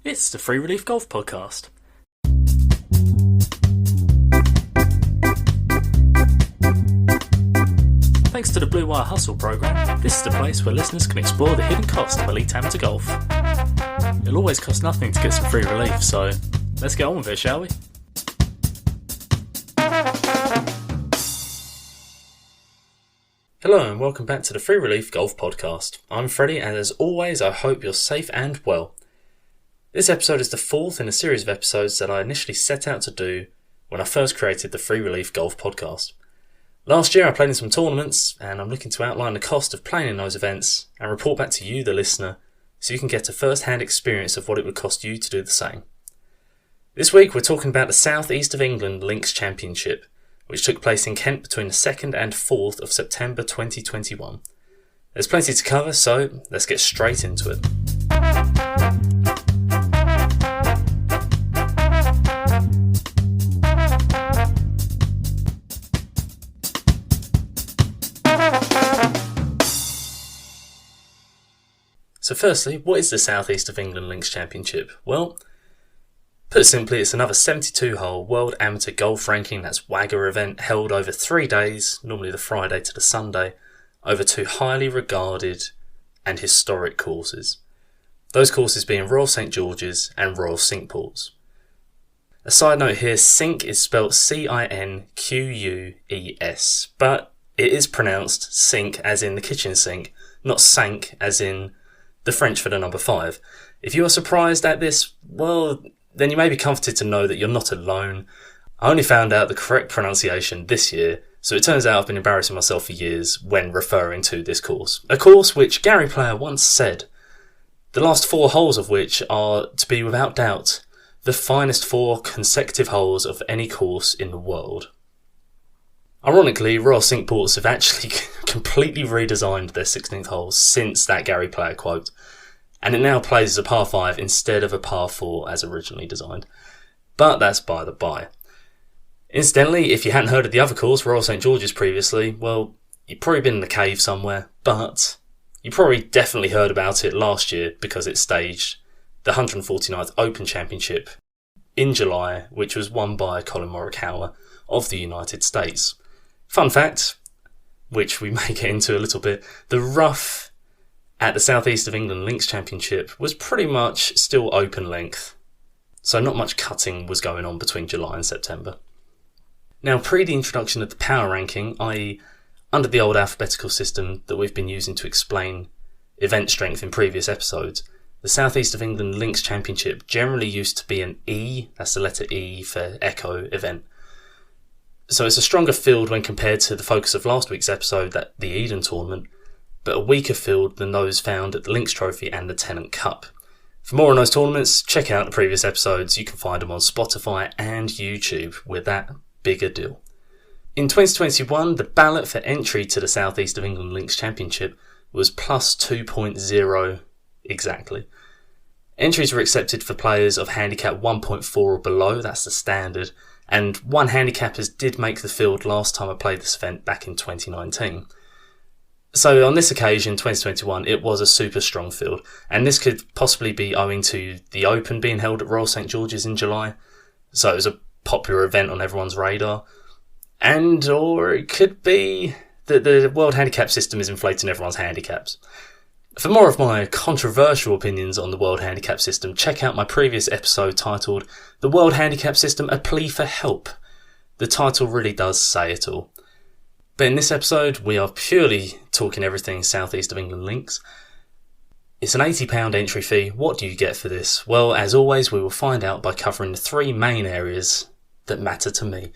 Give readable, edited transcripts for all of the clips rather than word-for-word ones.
It's the Free Relief Golf Podcast. Thanks to the Blue Wire Hustle program, this is the place where listeners can explore the hidden cost of elite amateur golf. It'll always cost nothing to get some free relief, so let's get on with it, shall we? Hello and welcome back to the Free Relief Golf Podcast. I'm Freddie, and as always I hope you're safe and well. This episode is the fourth in a series of episodes that I initially set out to do when I first created the Free Relief Golf Podcast. Last year I played in some tournaments, and I'm looking to outline the cost of playing in those events and report back to you, the listener, so you can get a first-hand experience of what it would cost you to do the same. This week we're talking about the South East of England Links Championship, which took place in Kent between the 2nd and 4th of September 2021. There's plenty to cover, so let's get straight into it. So firstly, what is the South East of England Links Championship? Well, put simply, it's another 72-hole World Amateur Golf Ranking, that's WAGR event, held over 3 days, normally the Friday to the Sunday, over two highly regarded and historic courses. Those courses being Royal St George's and Royal Cinque. A side note here, Cinque is spelt C-I-N-Q-U-E-S, but it is pronounced sink as in the kitchen sink, not sank as in the French for the number 5. If you are surprised at this, well, then you may be comforted to know that you're not alone. I only found out the correct pronunciation this year, so it turns out I've been embarrassing myself for years when referring to this course. A course which Gary Player once said, the last 4 holes of which are, to be without doubt, the finest 4 consecutive holes of any course in the world. Ironically, Royal Cinque have actually completely redesigned their 16th holes since that Gary Player quote, and it now plays as a par 5 instead of a par 4 as originally designed. But that's by the by. Incidentally, if you hadn't heard of the other course, Royal St George's, previously, well, you've probably been in the cave somewhere, but you probably definitely heard about it last year because it staged the 149th Open Championship in July, which was won by Colin Morikawa of the United States. Fun fact, which we may get into a little bit, the rough at the South East of England Links Championship was pretty much still open length, so not much cutting was going on between July and September. Now, pre the introduction of the power ranking, i.e. under the old alphabetical system that we've been using to explain event strength in previous episodes, the South East of England Links Championship generally used to be an E, that's the letter E for Echo event. So it's a stronger field when compared to the focus of last week's episode, that the Eden tournament, but a weaker field than those found at the Links Trophy and the Tennant Cup. For more on those tournaments, check out the previous episodes. You can find them on Spotify and YouTube. We're that big a deal. In 2021, the ballot for entry to the South East of England Links Championship was plus 2.0 exactly. Entries were accepted for players of handicap 1.4 or below, that's the standard, and one handicappers did make the field last time I played this event back in 2019. So on this occasion, 2021, it was a super strong field, and this could possibly be owing to the Open being held at Royal St George's in July, so it was a popular event on everyone's radar, and or it could be that the World Handicap System is inflating everyone's handicaps. For more of my controversial opinions on the World Handicap System, check out my previous episode titled The World Handicap System, A Plea for Help. The title really does say it all. But in this episode, we are purely talking everything South East of England Links. It's an £80 entry fee. What do you get for this? Well, as always, we will find out by covering the 3 main areas that matter to me: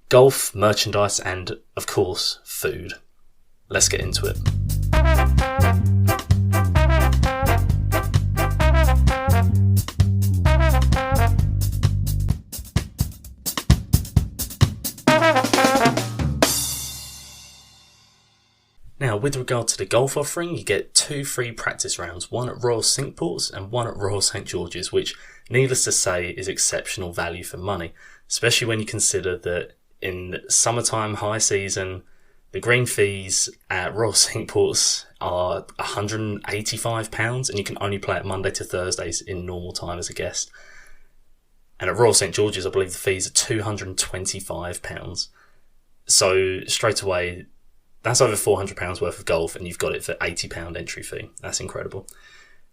golf, merchandise, and, of course, food. Let's get into it. Now, with regard to the golf offering, you get 2 free practice rounds, one at Royal Cinque and one at Royal St George's, which, needless to say, is exceptional value for money, especially when you consider that in summertime high season, the green fees at Royal Cinque are £185, and you can only play it Monday to Thursdays in normal time as a guest. And at Royal St George's, I believe the fees are £225. So straight away, that's over £400 worth of golf, and you've got it for £80 entry fee. That's incredible.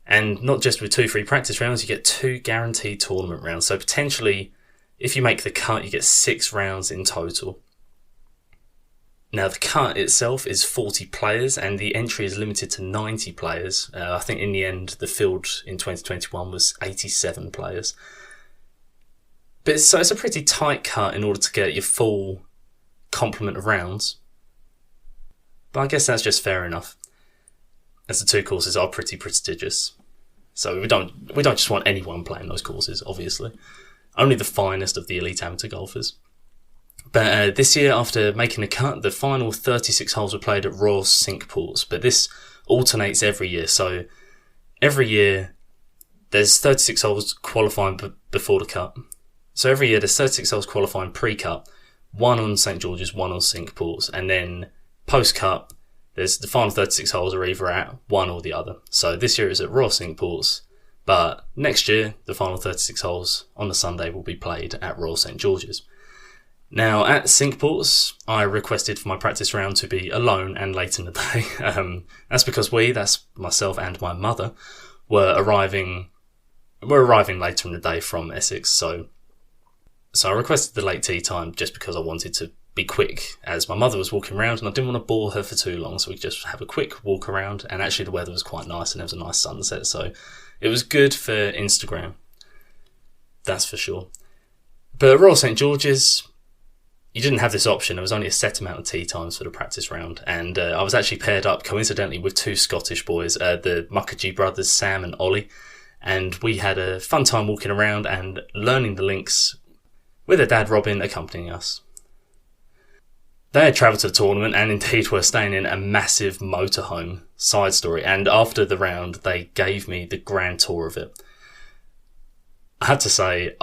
And not just with 2 free practice rounds, you get 2 guaranteed tournament rounds. So potentially, if you make the cut, you get 6 rounds in total. Now, the cut itself is 40 players, and the entry is limited to 90 players. I think in the end, the field in 2021 was 87 players. But it's a pretty tight cut in order to get your full complement of rounds. But I guess that's just fair enough, as the 2 courses are pretty prestigious. So we don't just want anyone playing those courses, obviously. Only the finest of the elite amateur golfers. But this year, after making the cut, the final 36 holes were played at Royal Cinque. But this alternates every year. So every year, there's 36 holes qualifying before the cut. So every year, there's 36 holes qualifying pre-cut, 1 on St George's, 1 on Cinque. And then post-cut, there's the final 36 holes are either at one or the other. So this year is at Royal Cinque, but next year, the final 36 holes on the Sunday will be played at Royal St George's. Now, at Cinque, I requested for my practice round to be alone and late in the day. That's because that's myself and my mother, were arriving later in the day from Essex. So I requested the late tea time just because I wanted to be quick, as my mother was walking around and I didn't want to bore her for too long, so we could just have a quick walk around. And actually the weather was quite nice and there was a nice sunset, so it was good for Instagram, that's for sure. But at Royal St George's, you didn't have this option. There was only a set amount of tee times for the practice round, and I was actually paired up coincidentally with 2 Scottish boys, the Mukherjee brothers, Sam and Ollie, and we had a fun time walking around and learning the links with their dad Robin accompanying us. They had travelled to the tournament and indeed were staying in a massive motorhome. Side story. And after the round, they gave me the grand tour of it. I had to say,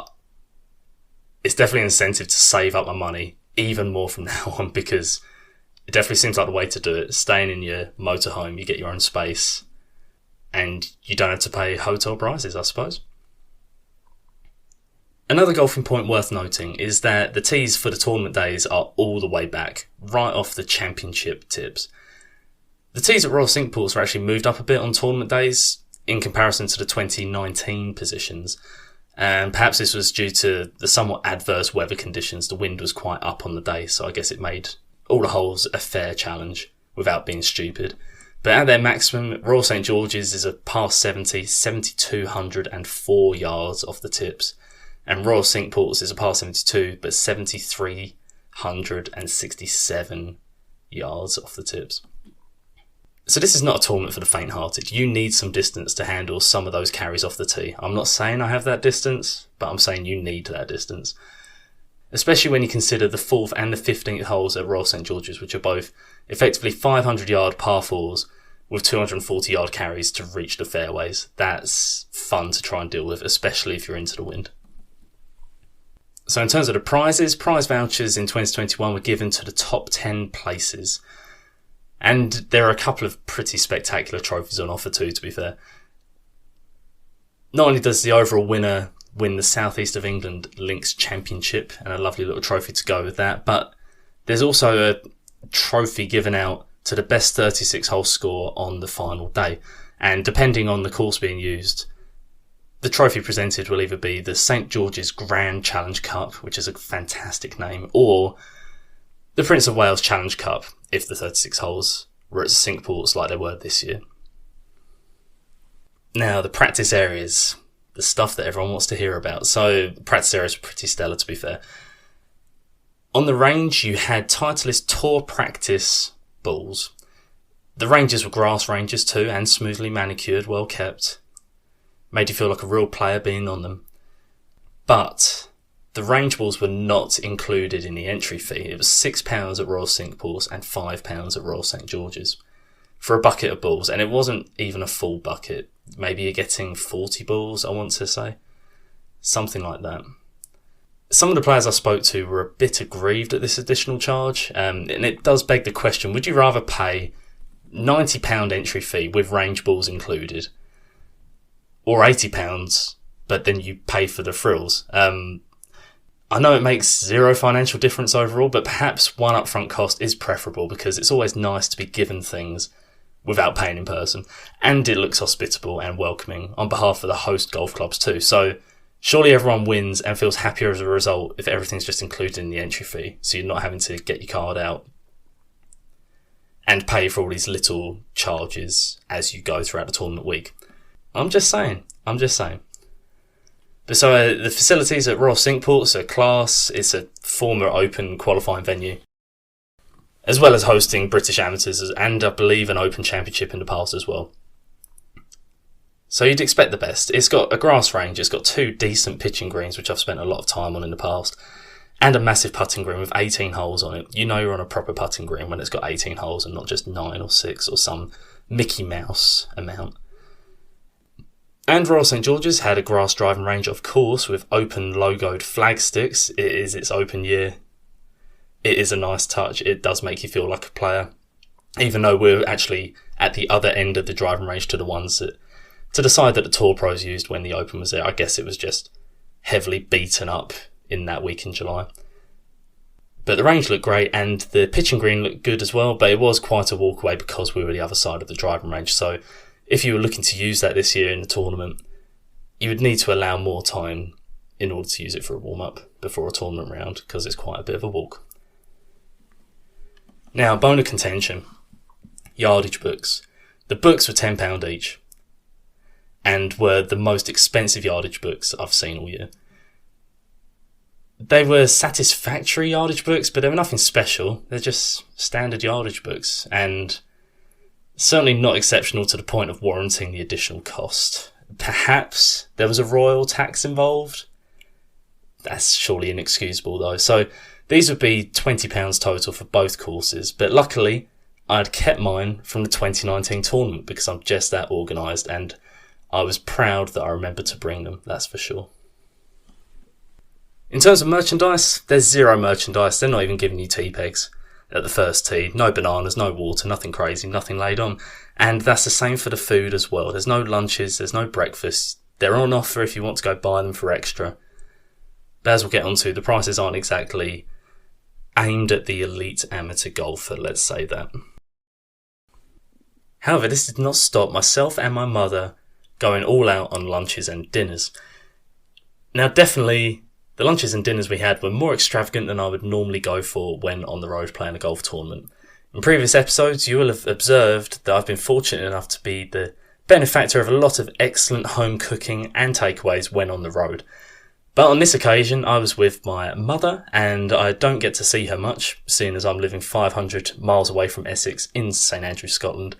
it's definitely an incentive to save up my money even more from now on, because it definitely seems like the way to do it. Staying in your motorhome, you get your own space, and you don't have to pay hotel prices, I suppose. Another golfing point worth noting is that the tees for the tournament days are all the way back, right off the championship tips. The tees at Royal Cinque were actually moved up a bit on tournament days in comparison to the 2019 positions. And perhaps this was due to the somewhat adverse weather conditions. The wind was quite up on the day, so I guess it made all the holes a fair challenge without being stupid. But at their maximum, Royal St George's is a par 70, 7,204 yards off the tips. And Royal Cinque is a par 72, but 7,367 yards off the tips. So this is not a tournament for the faint-hearted. You need some distance to handle some of those carries off the tee. I'm not saying I have that distance, but I'm saying you need that distance. Especially when you consider the 4th and the 15th holes at Royal St George's, which are both effectively 500-yard par 4s with 240-yard carries to reach the fairways. That's fun to try and deal with, especially if you're into the wind. So in terms of the prizes, prize vouchers in 2021 were given to the top 10 places. And there are a couple of pretty spectacular trophies on offer too, to be fair. Not only does the overall winner win the South East of England Links Championship and a lovely little trophy to go with that, but there's also a trophy given out to the best 36-hole score on the final day. And depending on the course being used, the trophy presented will either be the St George's Grand Challenge Cup, which is a fantastic name, or the Prince of Wales Challenge Cup, if the 36 holes were at Cinque like they were this year. Now, the practice areas, the stuff that everyone wants to hear about. So, practice areas were pretty stellar, to be fair. On the range, you had Titleist Tour practice balls. The ranges were grass ranges too, and smoothly manicured, well kept. Made you feel like a real player being on them. But the range balls were not included in the entry fee. It was £6 at Royal Cinque and £5 at Royal St George's for a bucket of balls. And it wasn't even a full bucket. Maybe you're getting 40 balls, I want to say. Something like that. Some of the players I spoke to were a bit aggrieved at this additional charge. And it does beg the question, would you rather pay £90 entry fee with range balls included, or £80, but then you pay for the frills. I know it makes zero financial difference overall, but perhaps one upfront cost is preferable because it's always nice to be given things without paying in person, and it looks hospitable and welcoming on behalf of the host golf clubs too. So surely everyone wins and feels happier as a result if everything's just included in the entry fee, so you're not having to get your card out and pay for all these little charges as you go throughout the tournament week. I'm just saying. But so the facilities at Royal Cinque Port's a class. It's a former open qualifying venue, as well as hosting British amateurs and I believe an open championship in the past as well. So you'd expect the best. It's got a grass range, it's got 2 decent pitching greens, which I've spent a lot of time on in the past, and a massive putting green with 18 holes on it. You know you're on a proper putting green when it's got 18 holes and not just 9 or 6 or some Mickey Mouse amount. And Royal St George's had a grass driving range, of course, with open logoed flag sticks. It is its open year. It is a nice touch. It does make you feel like a player, even though we're actually at the other end of the driving range to the side that the Tour Pros used when the Open was there. I guess it was just heavily beaten up in that week in July. But the range looked great and the pitching green looked good as well, but it was quite a walk away because we were the other side of the driving range. So if you were looking to use that this year in the tournament, you would need to allow more time in order to use it for a warm-up before a tournament round, because it's quite a bit of a walk. Now, bone of contention, yardage books. The books were £10 each and were the most expensive yardage books I've seen all year. They were satisfactory yardage books, but they were nothing special. They're just standard yardage books, and certainly not exceptional to the point of warranting the additional cost. Perhaps there was a royal tax involved. That's surely inexcusable though. So these would be £20 total for both courses, but luckily I'd kept mine from the 2019 tournament because I'm just that organised, and I was proud that I remembered to bring them, that's for sure. In terms of merchandise, there's zero merchandise. They're not even giving you tea pegs at the first tee. No bananas, no water, nothing crazy, nothing laid on. And that's the same for the food as well. There's no lunches, there's no breakfast. They're on offer if you want to go buy them for extra. But as we'll get onto, the prices aren't exactly aimed at the elite amateur golfer, let's say that. However, this did not stop myself and my mother going all out on lunches and dinners. Now, definitely, the lunches and dinners we had were more extravagant than I would normally go for when on the road playing a golf tournament. In previous episodes, you will have observed that I've been fortunate enough to be the benefactor of a lot of excellent home cooking and takeaways when on the road. But on this occasion, I was with my mother, and I don't get to see her much, seeing as I'm living 500 miles away from Essex in St Andrews, Scotland.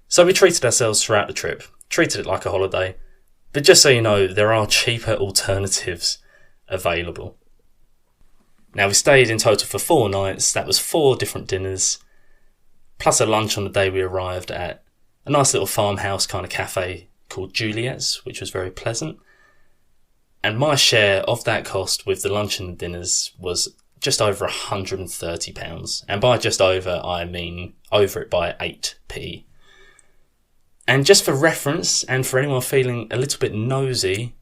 So we treated ourselves throughout the trip, treated it like a holiday. But just so you know, there are cheaper alternatives available. Now, we stayed in total for 4 nights. That was 4 different dinners, plus a lunch on the day we arrived at a nice little farmhouse kind of cafe called Juliet's, which was very pleasant. And my share of that cost with the lunch and the dinners was just over £130. And by just over, I mean over it by 8p. And just for reference, and for anyone feeling a little bit nosy,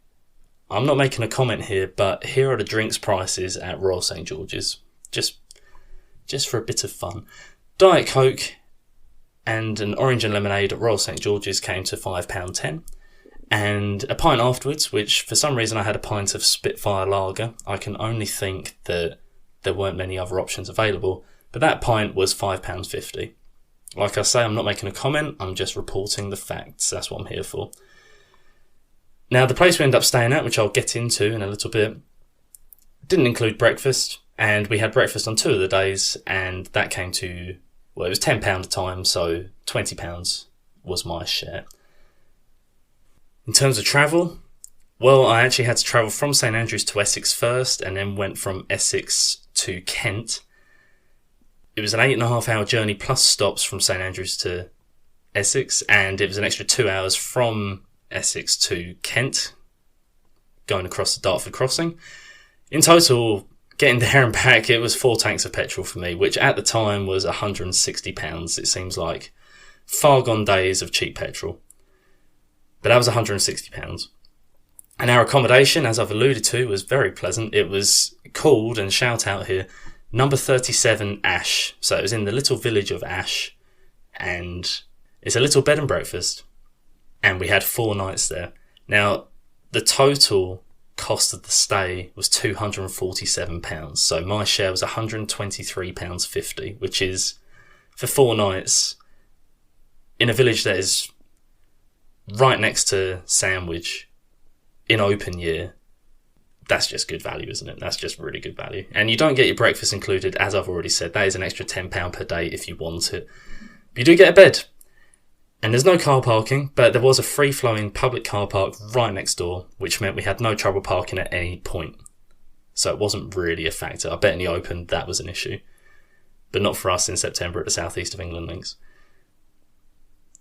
I'm not making a comment here, but here are the drinks prices at Royal St George's. Just for a bit of fun. Diet Coke and an orange and lemonade at Royal St George's came to £5.10. And a pint afterwards, which for some reason I had a pint of Spitfire Lager. I can only think that there weren't many other options available, but that pint was £5.50. Like I say, I'm not making a comment, I'm just reporting the facts. That's what I'm here for. Now, the place we ended up staying at, which I'll get into in a little bit, didn't include breakfast, and we had breakfast on 2 of the days, and that came to, well, it was £10 a time, so £20 was my share. In terms of travel, well, I actually had to travel from St Andrews to Essex first, and then went from Essex to Kent. It was an 8.5-hour journey plus stops from St Andrews to Essex, and it was an extra 2 hours from Essex to Kent, going across the Dartford crossing. In total, getting there and back, it was 4 tanks of petrol for me, which at the time was £160, it seems like. Far gone days of cheap petrol. But that was £160. And our accommodation, as I've alluded to, was very pleasant. It was called, and shout out here, number 37 Ash. So it was in the little village of Ash. And it's a little bed and breakfast. And we had 4 nights there. Now, the total cost of the stay was £247. So my share was £123.50, which is, for 4 nights, in a village that is right next to Sandwich, in open year, that's just good value, isn't it? That's just really good value. And you don't get your breakfast included, as I've already said. That is an extra £10 per day if you want it. But you do get a bed. And there's no car parking, but there was a free-flowing public car park right next door, which meant we had no trouble parking at any point. So it wasn't really a factor. I bet in the open that was an issue. But not for us in September at the South East of England links.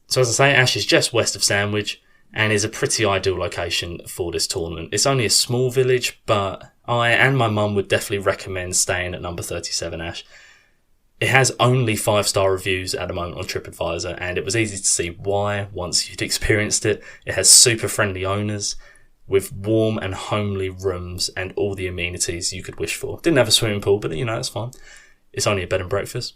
So as I say, Ash is just west of Sandwich and is a pretty ideal location for this tournament. It's only a small village, but I and my mum would definitely recommend staying at number 37 Ash. It has only 5-star reviews at the moment on TripAdvisor, and it was easy to see why once you'd experienced it. It has super friendly owners with warm and homely rooms and all the amenities you could wish for. Didn't have a swimming pool, but that's fine. It's only a bed and breakfast.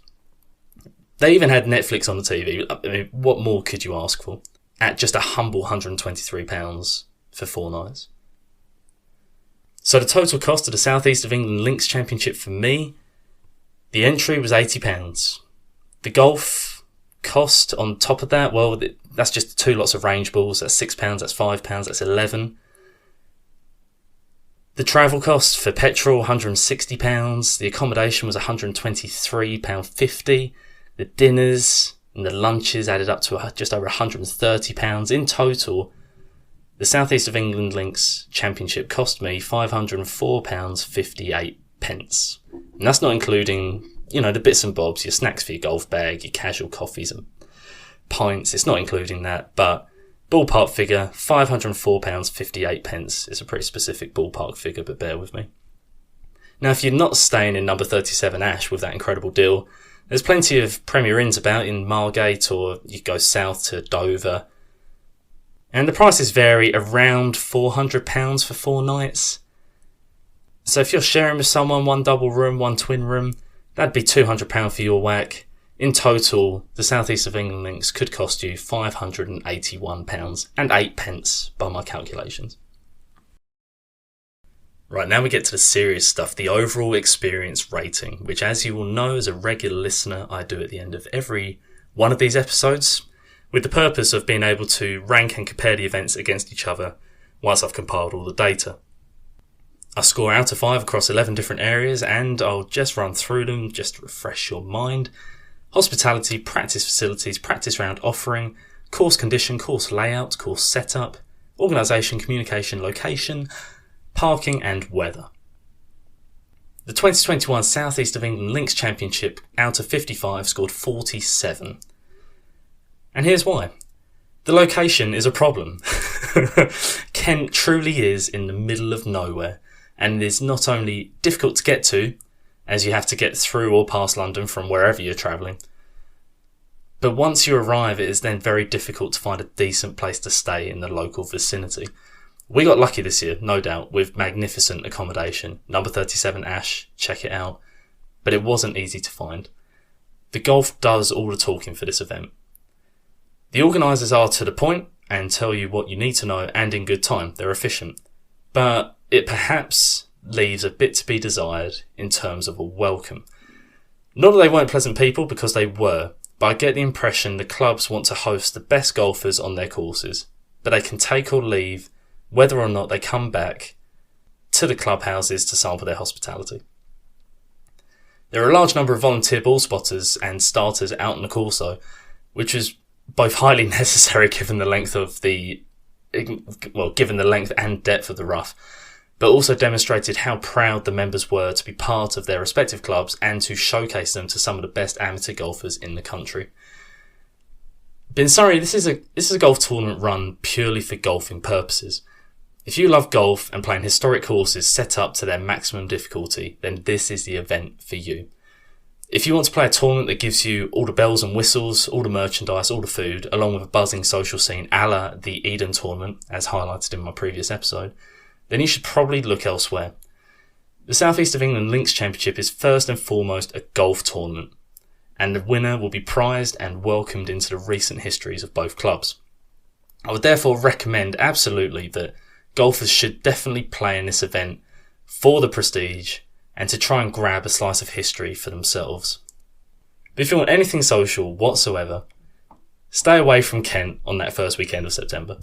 They even had Netflix on the TV. I mean, what more could you ask for? At just a humble £123 for 4 nights. So the total cost of the South East of England Links Championship for me, the entry was £80. The golf cost on top of that, well, that's just 2 lots of range balls. That's £6, that's £5, that's £11. The travel cost for petrol, £160. The accommodation was £123.50. The dinners and the lunches added up to just over £130. In total, the South East of England Links Championship cost me £504.58. And that's not including, the bits and bobs, your snacks for your golf bag, your casual coffees and pints. It's not including that, but ballpark figure, £504.58 is a pretty specific ballpark figure, but bear with me. Now, if you're not staying in number 37 Ash with that incredible deal, there's plenty of Premier Inns about in Margate, or you go south to Dover. And the prices vary around £400 for 4 nights. So if you're sharing with someone, 1 double room, 1 twin room, that'd be £200 for your whack. In total, the South East of England links could cost you £581.08 by my calculations. Right, now we get to the serious stuff, the overall experience rating, which, as you will know as a regular listener, I do at the end of every one of these episodes, with the purpose of being able to rank and compare the events against each other once I've compiled all the data. I score out of 5 across 11 different areas, and I'll just run through them just to refresh your mind. Hospitality, practice facilities, practice round offering, course condition, course layout, course setup, organisation, communication, location, parking and weather. The 2021 South East of England Links Championship out of 55 scored 47. And here's why. The location is a problem. Kent truly is in the middle of nowhere, and it is not only difficult to get to, as you have to get through or past London from wherever you're travelling, but once you arrive it is then very difficult to find a decent place to stay in the local vicinity. We got lucky this year, no doubt, with magnificent accommodation. Number 37 Ash, check it out. But it wasn't easy to find. The golf does all the talking for this event. The organisers are to the point and tell you what you need to know, and in good time. They're efficient. But it perhaps leaves a bit to be desired in terms of a welcome. Not that they weren't pleasant people, because they were, but I get the impression the clubs want to host the best golfers on their courses. But they can take or leave whether or not they come back to the clubhouses to sample their hospitality. There are a large number of volunteer ball spotters and starters out on the course though, which is both highly necessary given the length and depth of the rough, but also demonstrated how proud the members were to be part of their respective clubs and to showcase them to some of the best amateur golfers in the country. But in summary, this is a golf tournament run purely for golfing purposes. If you love golf and playing historic courses set up to their maximum difficulty, then this is the event for you. If you want to play a tournament that gives you all the bells and whistles, all the merchandise, all the food, along with a buzzing social scene a la the Eden tournament, as highlighted in my previous episode, then you should probably look elsewhere. The South East of England Links Championship is first and foremost a golf tournament, and the winner will be prized and welcomed into the recent histories of both clubs. I would therefore recommend absolutely that golfers should definitely play in this event for the prestige and to try and grab a slice of history for themselves. But if you want anything social whatsoever, stay away from Kent on that first weekend of September.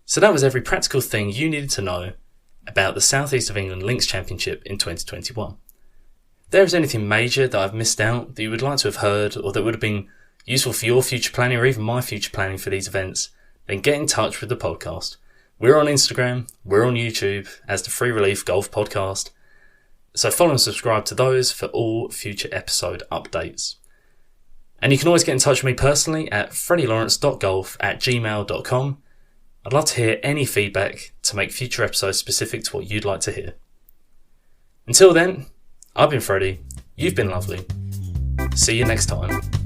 So that was every practical thing you needed to know about the South East of England Links Championship in 2021. If there is anything major that I've missed out that you would like to have heard or that would have been useful for your future planning or even my future planning for these events, then get in touch with the podcast. We're on Instagram, we're on YouTube as the Free Relief Golf Podcast, so follow and subscribe to those for all future episode updates. And you can always get in touch with me personally at freddylawrence.golf@gmail.com. I'd love to hear any feedback to make future episodes specific to what you'd like to hear. Until then, I've been Freddie, you've been lovely. See you next time.